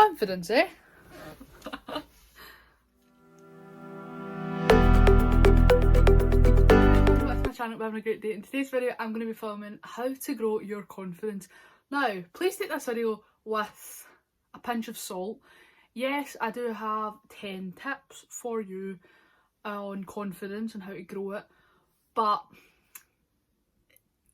Confidence, eh? Welcome back to my channel, we're having a great day. In today's video, I'm going to be filming how to grow your confidence. Now, please take this video with a pinch of salt. Yes, I do have 10 tips for you on confidence and how to grow it, but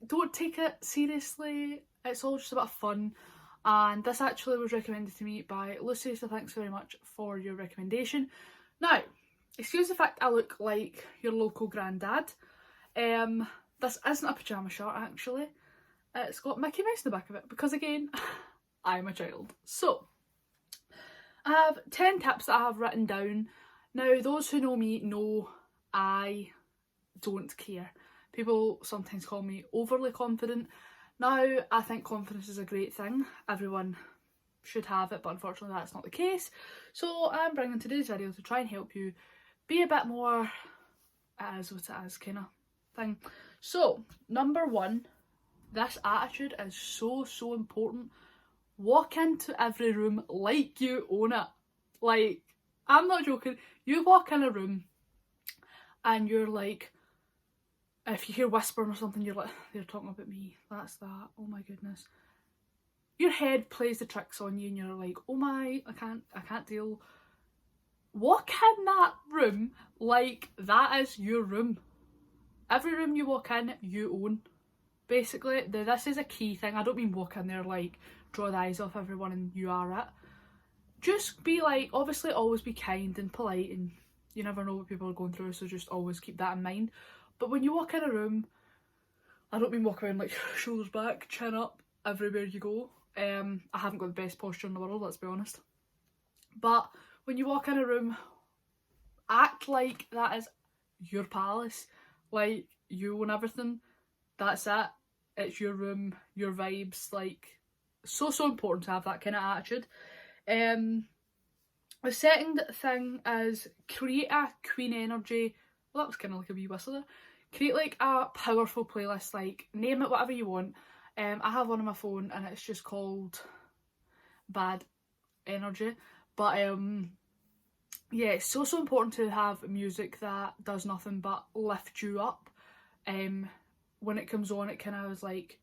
don't take it seriously. It's all just a bit of fun. And this actually was recommended to me by Lucy, so thanks very much for your recommendation. Now, excuse the fact I look like your local granddad. This isn't a pyjama shirt actually. It's got Mickey Mouse in the back of it because again, I'm a child. So, I have 10 tips that I have written down. Now, those who know me know I don't care. People sometimes call me overly confident. Now, I think confidence is a great thing. Everyone should have it, but unfortunately that's not the case. So I'm bringing today's video to try and help you be a bit more it is what it is kind of thing. So, number one, this attitude is so important. Walk into every room like you own it. Like, I'm not joking. You walk in a room and you're like, if you hear whispering or something, you're like, they're talking about me, that's that, oh my goodness. Your head plays the tricks on you and you're like, oh my, I can't deal. Walk in that room like that is your room. Every room you walk in, you own. Basically, this is a key thing. I don't mean walk in there like, draw the eyes off everyone and you are it. Just be like, obviously always be kind and polite, and you never know what people are going through, so just always keep that in mind. But when you walk in a room, I don't mean walk around like shoulders back, chin up, everywhere you go. I haven't got the best posture in the world, let's be honest. But when you walk in a room, act like that is your palace. Like, you own everything. That's it. It's your room, your vibes. Like, so important to have that kind of attitude. The second thing is create a queen energy. Well, that was kind of like a wee whistle there. Create like a powerful playlist, like name it whatever you want. I have one on my phone and it's just called Bad Energy. But yeah, it's so important to have music that does nothing but lift you up. When it comes on, it kind of is like,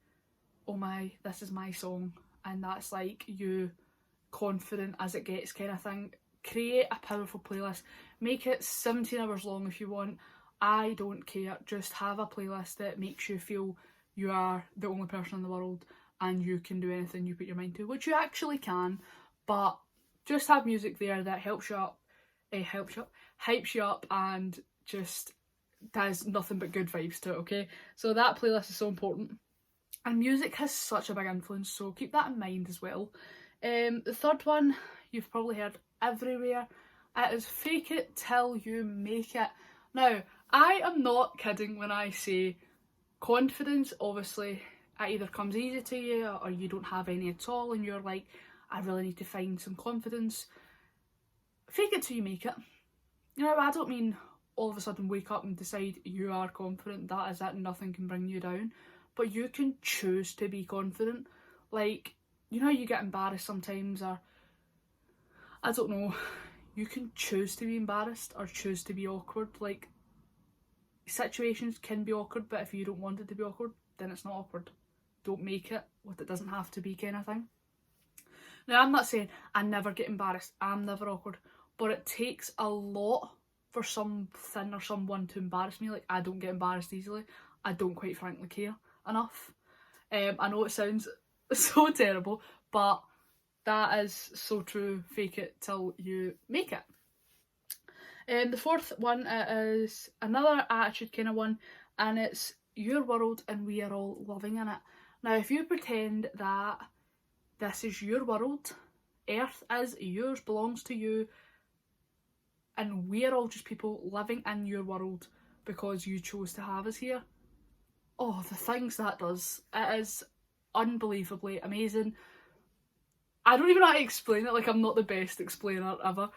oh my, this is my song, and that's like you confident as it gets kind of thing. Create a powerful playlist. Make it 17 hours long if you want. I don't care. Just have a playlist that makes you feel you are the only person in the world and you can do anything you put your mind to, which you actually can, but just have music there that helps you up, hypes you up, and just does nothing but good vibes to it, okay? So that playlist is so important. And music has such a big influence, so keep that in mind as well. The third one, you've probably heard everywhere. It is fake it till you make it. Now, I am not kidding when I say confidence, obviously, it either comes easy to you or you don't have any at all and you're like, I really need to find some confidence. Fake it till you make it. You know, I don't mean all of a sudden wake up and decide you are confident, that is it, nothing can bring you down. But you can choose to be confident. Like, you know, you get embarrassed sometimes, or I don't know, you can choose to be embarrassed or choose to be awkward. Like, situations can be awkward, but if you don't want it to be awkward, then it's not awkward. Don't make it what it doesn't have to be, kind of thing. Now, I'm not saying I never get embarrassed, I'm never awkward, but it takes a lot for something or someone to embarrass me. Like, I don't get embarrassed easily. I don't quite frankly care enough. I know it sounds so terrible, but that is so true. Fake it till you make it. The fourth one is another attitude kind of one, and it's your world and we are all living in it. Now, if you pretend that this is your world, Earth is yours, belongs to you, and we're all just people living in your world because you chose to have us here, oh, the things that does, it is unbelievably amazing. I don't even know how to explain it, like I'm not the best explainer ever.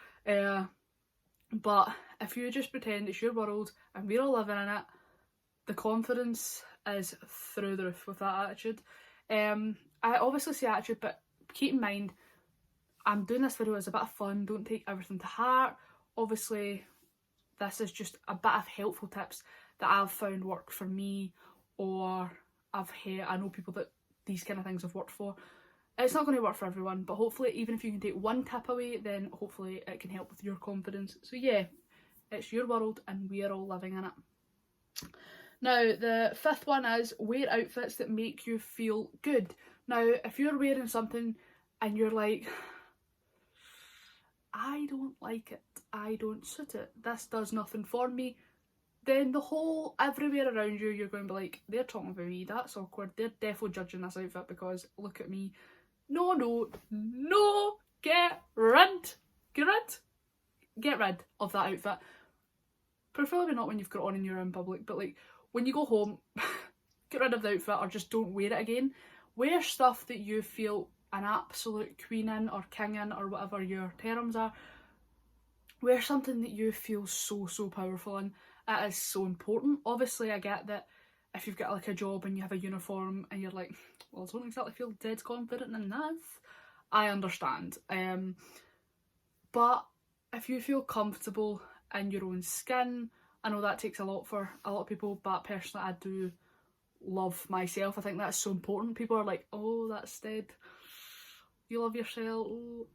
But if you just pretend it's your world and we're all living in it, the confidence is through the roof with that attitude. I obviously say attitude, but keep in mind, I'm doing this video as a bit of fun, don't take everything to heart. Obviously, this is just a bit of helpful tips that I've found work for me, or I know people that these kind of things have worked for. It's not going to work for everyone, but hopefully even if you can take one tip away, then hopefully it can help with your confidence. So yeah, it's your world and we are all living in it. Now, the fifth one is wear outfits that make you feel good. Now, if you're wearing something and you're like, I don't like it, I don't suit it, this does nothing for me, then the whole, everywhere around you, you're going to be like, they're talking about me, that's awkward, they're definitely judging this outfit because look at me. No, no, no, get rid of that outfit. Preferably not when you've got it on and you're in public, but like when you go home, get rid of the outfit or just don't wear it again. Wear stuff that you feel an absolute queen in or king in or whatever your terms are. Wear something that you feel so powerful in. It is so important. Obviously, I get that if you've got like a job and you have a uniform and you're like, well, I don't exactly feel dead confident in this, I understand. But if you feel comfortable in your own skin, I know that takes a lot for a lot of people, but personally I do love myself. I think that's so important. People are like, oh, that's dead, you love yourself. Oh.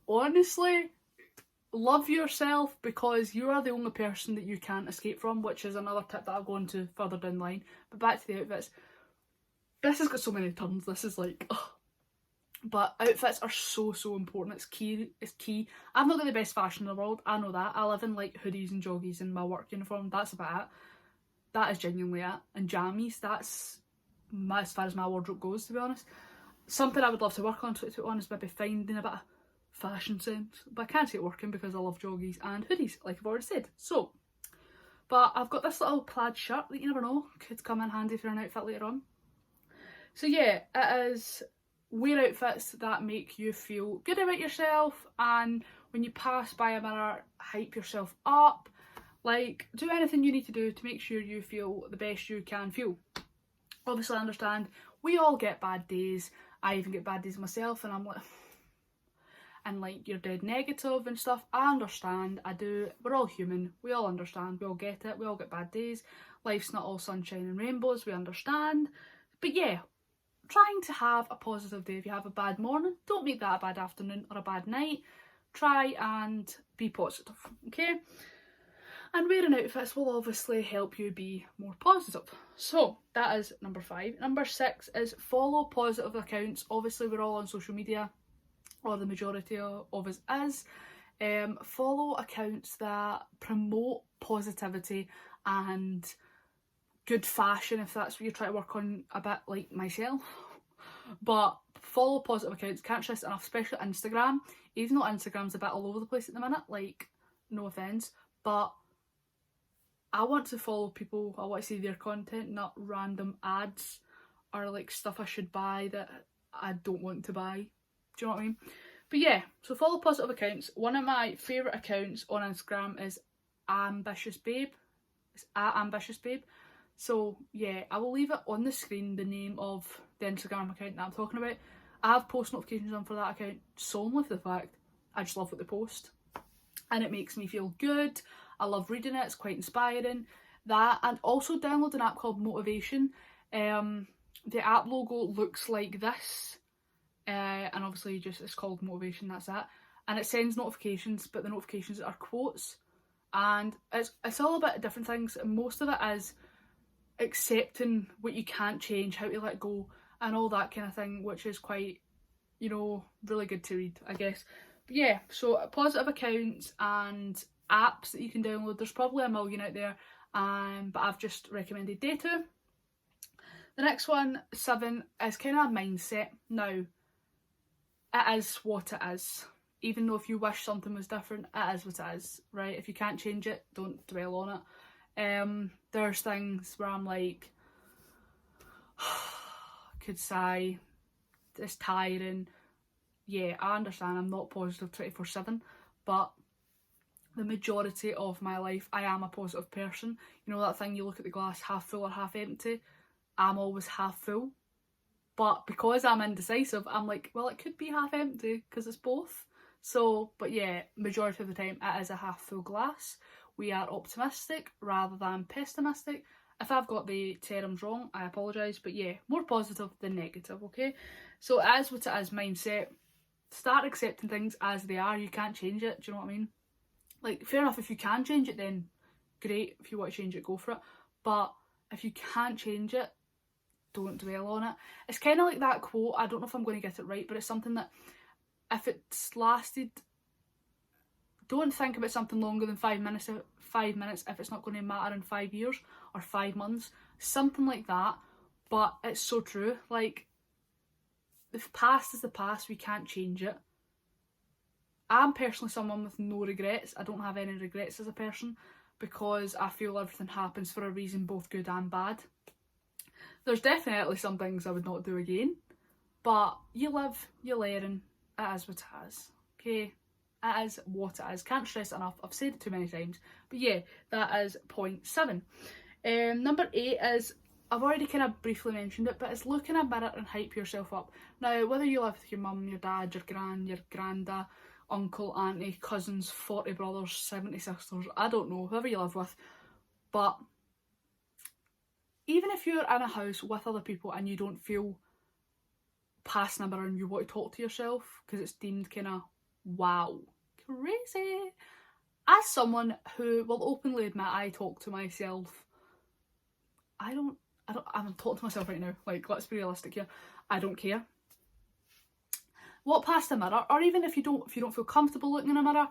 Honestly, love yourself because you are the only person that you can't escape from, which is another tip that I'll go into further down the line. But back to the outfits. This has got so many turns, this is like, ugh. But outfits are so important. It's key. I've not got the best fashion in the world, I know that. I live in like hoodies and joggies in my work uniform, that's about it. That is genuinely it. And jammies, that's as far as my wardrobe goes, to be honest. Something I would love to work on, is maybe finding a bit of fashion sense. But I can't see it working because I love joggies and hoodies, like I've already said. So, but I've got this little plaid shirt that you never know could come in handy for an outfit later on. So yeah, it is wear outfits that make you feel good about yourself, and when you pass by a mirror, hype yourself up. Like, do anything you need to do to make sure you feel the best you can feel. Obviously, I understand we all get bad days. I even get bad days myself, and I'm like, and like you're dead negative and stuff. I understand, I do. We're all human. We all understand. We all get it. We all get bad days. Life's not all sunshine and rainbows. We understand. But yeah, trying to have a positive day. If you have a bad morning, don't make that a bad afternoon or a bad night. Try and be positive, okay? And wearing outfits will obviously help you be more positive. So that is number 5. Number 6 is follow positive accounts. Obviously we're all on social media, or the majority of us is. Follow accounts that promote positivity and good fashion, if that's what you're trying to work on, a bit like myself. But follow positive accounts, can't stress enough, especially Instagram. Even though Instagram's a bit all over the place at the minute, like, no offence, but I want to follow people, I want to see their content, not random ads or like stuff I should buy that I don't want to buy. Do you know what I mean? But yeah, so follow positive accounts. One of my favourite accounts on Instagram is Ambitious Babe. It's @AmbitiousBabe. So yeah, I will leave it on the screen, the name of the Instagram account that I'm talking about. I have post notifications on for that account solely for the fact I just love what they post. And it makes me feel good. I love reading it, it's quite inspiring. That, and also download an app called Motivation. The app logo looks like this. And obviously just it's called Motivation, that's it. And it sends notifications, but the notifications are quotes. And it's all about different things. Most of it is accepting what you can't change, how to let go, and all that kind of thing, which is quite, you know, really good to read, I guess. But yeah, so positive accounts and apps that you can download. There's probably a million out there, but I've just recommended day 2. The next one, 7, is kind of a mindset. Now, it is what it is. Even though if you wish something was different, it is what it is, right? If you can't change it, don't dwell on it. There's things where I'm like, could sigh, it's tiring. Yeah, I understand I'm not positive 24/7, but the majority of my life I am a positive person. You know that thing, you look at the glass half full or half empty? I'm always half full. But because I'm indecisive, I'm like, well, it could be half empty because it's both. So, but yeah, majority of the time it is a half full glass. We are optimistic rather than pessimistic. If I've got the terms wrong, I apologise, but yeah, more positive than negative, okay? So it is what it is mindset. Start accepting things as they are. You can't change it, do you know what I mean? Like, fair enough, if you can change it, then great. If you want to change it, go for it. But if you can't change it, don't dwell on it. It's kind of like that quote, I don't know if I'm going to get it right, but it's something that if it's lasted, don't think about something longer than 5 minutes. 5 minutes if it's not going to matter in 5 years or 5 months, something like that. But it's so true. Like, the past is the past. We can't change it. I'm personally someone with no regrets. I don't have any regrets as a person because I feel everything happens for a reason, both good and bad. There's definitely some things I would not do again, but you live, you learn. It is what it is. Okay, it is what it is. Can't stress it enough. I've said it too many times. But yeah, that is point 7. Number 8 is, I've already kind of briefly mentioned it, but it's look in a mirror and hype yourself up. Now, whether you live with your mum, your dad, your gran, your granda, uncle, auntie, cousins, 40 brothers, 70 sisters, I don't know, whoever you live with, but even if you're in a house with other people and you don't feel past a mirror and you want to talk to yourself because it's deemed kind of wow, crazy. As someone who will openly admit I talk to myself, I'm talking to myself right now, like, let's be realistic here, I don't care. Walk past a mirror, or even if you don't feel comfortable looking in a mirror,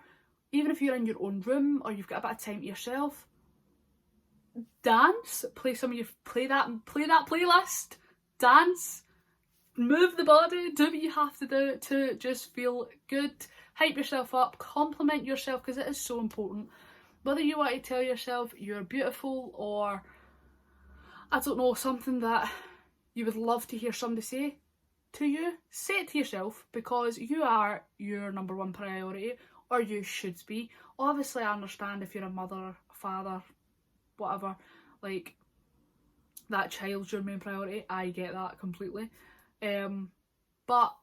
even if you're in your own room or you've got a bit of time to yourself, dance, play that playlist, dance, move the body, do what you have to do to just feel good, hype yourself up, compliment yourself, because it is so important. Whether you want to tell yourself you're beautiful or, I don't know, something that you would love to hear somebody say to you, say it to yourself, because you are your number one priority, or you should be. Obviously, I understand if you're a mother, a father, whatever, like, that child's your main priority. I get that completely. But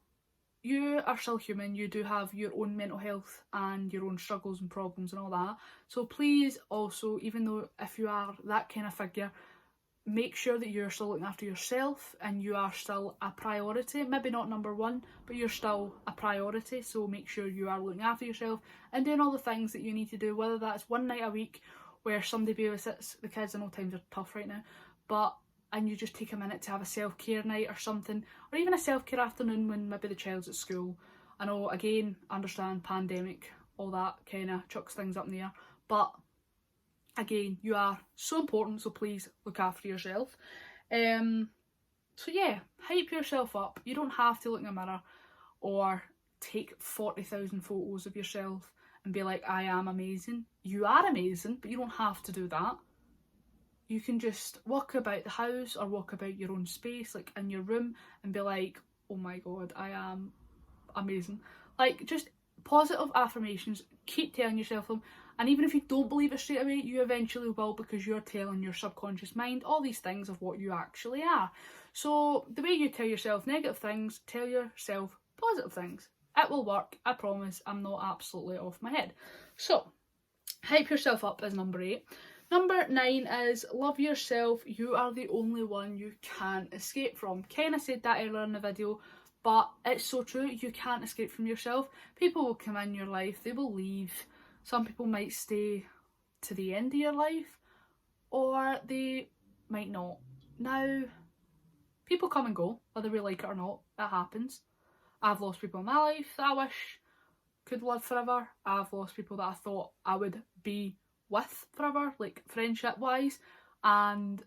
you are still human. You do have your own mental health and your own struggles and problems and all that. So please also, even though if you are that kind of figure, make sure that you're still looking after yourself and you are still a priority. Maybe not number one, but you're still a priority. So make sure you are looking after yourself and doing all the things that you need to do, whether that's one night a week where somebody babysits the kids. I know times are tough right now, and you just take a minute to have a self-care night or something, or even a self-care afternoon when maybe the child's at school. I know, again, understand pandemic, all that kind of chucks things up in the air, but again, you are so important, so please look after yourself. So yeah, hype yourself up. You don't have to look in a mirror or take 40,000 photos of yourself and be like, I am amazing. You are amazing, but you don't have to do that. You can just walk about the house or walk about your own space, like in your room, and be like, oh my god, I am amazing. Like, just positive affirmations, keep telling yourself them, and even if you don't believe it straight away, you eventually will, because you're telling your subconscious mind all these things of what you actually are. So the way you tell yourself negative things, tell yourself positive things. It will work, I promise. I'm not absolutely off my head. So hype yourself up is number 8. Number 9 is love yourself. You are the only one you can't escape from. Kind of said that earlier in the video, but it's so true. You can't escape from yourself. People will come in your life, they will leave. Some people might stay to the end of your life, or they might not. Now, people come and go, whether we like it or not. That happens. I've lost people in my life that I wish could live forever. I've lost people that I thought I would be with forever, like friendship wise, and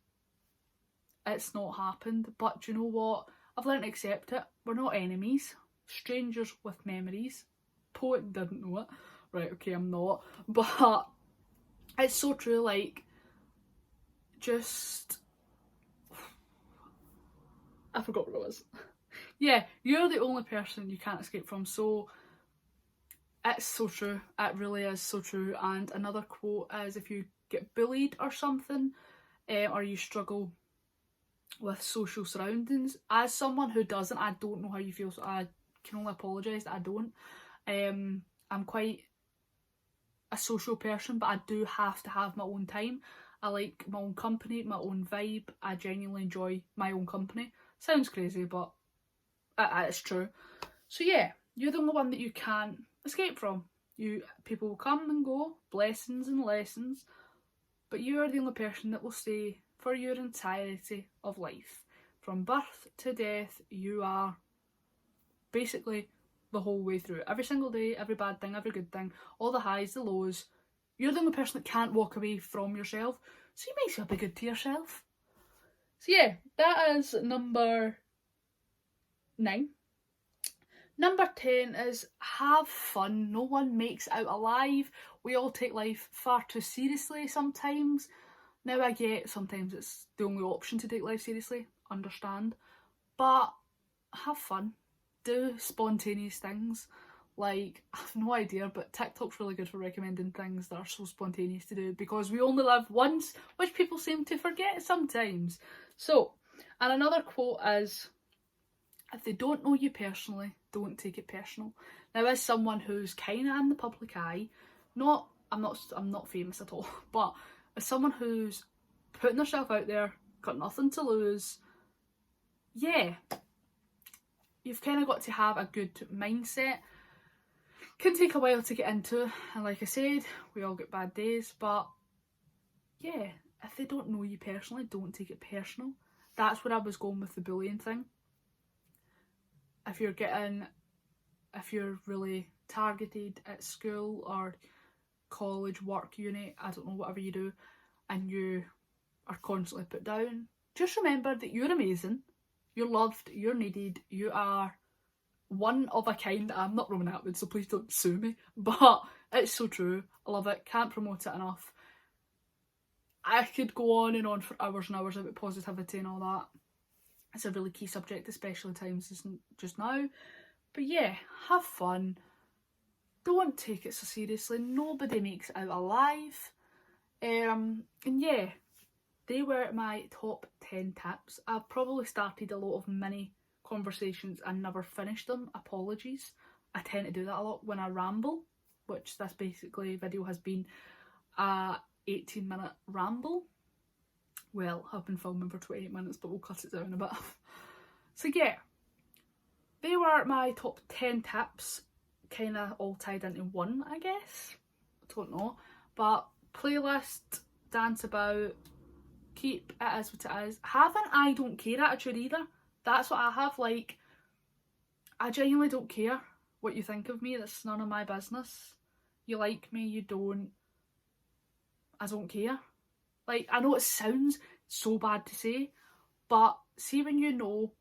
it's not happened. But do you know what? I've learned to accept it. We're not enemies, strangers with memories. Poet didn't know it. Right, okay, I'm not. But it's so true, like, just, I forgot what it was. Yeah, you're the only person you can't escape from. So it's so true. It really is so true. And another quote is, if you get bullied or something, or you struggle with social surroundings. As someone who doesn't, I don't know how you feel, so I can only apologise that I don't. I'm quite a social person, but I do have to have my own time. I like my own company, my own vibe. I genuinely enjoy my own company. Sounds crazy, but it's true. So yeah, you're the only one that you can't escape from. People will come and go, blessings and lessons, but you are the only person that will stay for your entirety of life. From birth to death, you are basically the whole way through. Every single day, every bad thing, every good thing, all the highs, the lows. You're the only person that can't walk away from yourself, so you might as well be good to yourself. So yeah, that is number 9. Number 10 is have fun. No one makes it out alive. We all take life far too seriously sometimes. Now I get sometimes it's the only option to take life seriously, understand. But have fun. Do spontaneous things. Like, I have no idea, but TikTok's really good for recommending things that are so spontaneous to do because we only live once, which people seem to forget sometimes. So, and another quote is, if they don't know you personally, don't take it personal. Now, as someone who's kind of in the public eye, I'm not famous at all, but as someone who's putting herself out there, got nothing to lose, yeah, you've kind of got to have a good mindset. Can take a while to get into, and like I said, we all get bad days, but yeah, if they don't know you personally, don't take it personal. That's where I was going with the bullying thing. If you're really targeted at school or college, work, uni, I don't know, whatever you do, and you are constantly put down, just remember that you're amazing, you're loved, you're needed, you are one of a kind. I'm not Roman Atwood, so please don't sue me, but it's so true. I love it, can't promote it enough. I could go on and on for hours and hours about positivity and all that. It's a really key subject, especially times just now. But yeah, have fun. Don't take it so seriously. Nobody makes it out alive. And yeah, they were my top 10 tips. I've probably started a lot of mini conversations and never finished them. Apologies. I tend to do that a lot when I ramble, which this basically video has been a 18-minute ramble. Well, I've been filming for 28 minutes, but we'll cut it down a bit. So yeah, they were my top 10 tips, kind of all tied into one, I guess. I don't know. But playlist, dance about, keep it is what it is. Have an I don't care attitude either. That's what I have. Like, I genuinely don't care what you think of me. That's none of my business. You like me, you don't. I don't care. Like, I know it sounds so bad to say, but see when you know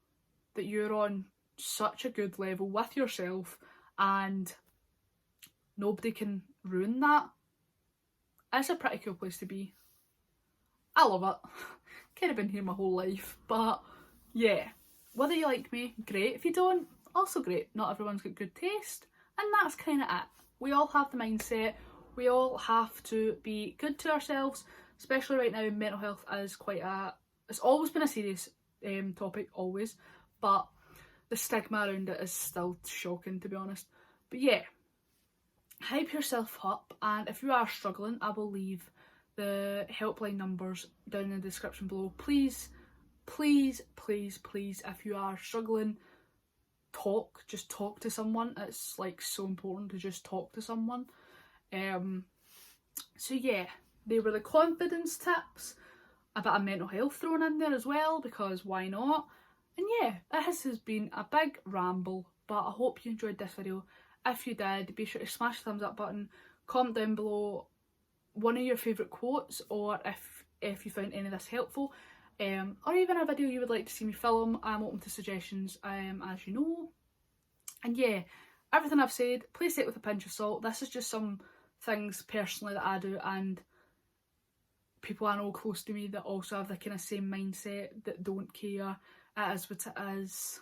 that you're on such a good level with yourself and nobody can ruin that, it's a pretty cool place to be. I love it. Kind of been here my whole life, but yeah, whether you like me, great. If you don't, also great. Not everyone's got good taste, and that's kind of it. We all have the mindset. We all have to be good to ourselves, especially right now. Mental health is it's always been a serious topic, always, but the stigma around it is still shocking, to be honest. But yeah, hype yourself up, and if you are struggling, I will leave the helpline numbers down in the description below. Please, please, please, please, if you are struggling, just talk to someone. It's like so important to just talk to someone. So yeah, they were the confidence tips, a bit of mental health thrown in there as well, because why not? And yeah, this has been a big ramble, but I hope you enjoyed this video. If you did, be sure to smash the thumbs up button, comment down below one of your favourite quotes, or if you found any of this helpful, or even a video you would like to see me film. I'm open to suggestions, as you know. And yeah, everything I've said, please take it with a pinch of salt. This is just some things personally that I do, and people I know close to me that also have the kind of same mindset, that don't care. It is what it is.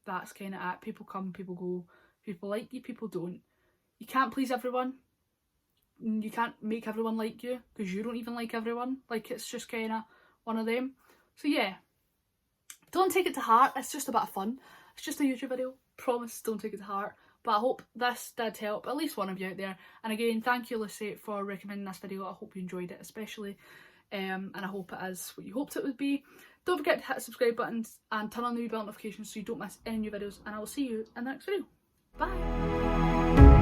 That's kind of it. People come, people go. People like you, people don't. You can't please everyone. You can't make everyone like you, because you don't even like everyone. Like, it's just kind of one of them. So yeah, Don't take it to heart, it's just a bit of fun. It's just a YouTube video, promise, don't take it to heart. But I hope this did help at least one of you out there. And again, thank you Lucy for recommending this video. I hope you enjoyed it especially. And I hope it is what you hoped it would be. Don't forget to hit the subscribe button and turn on the wee bell notifications so you don't miss any new videos. And I will see you in the next video. Bye!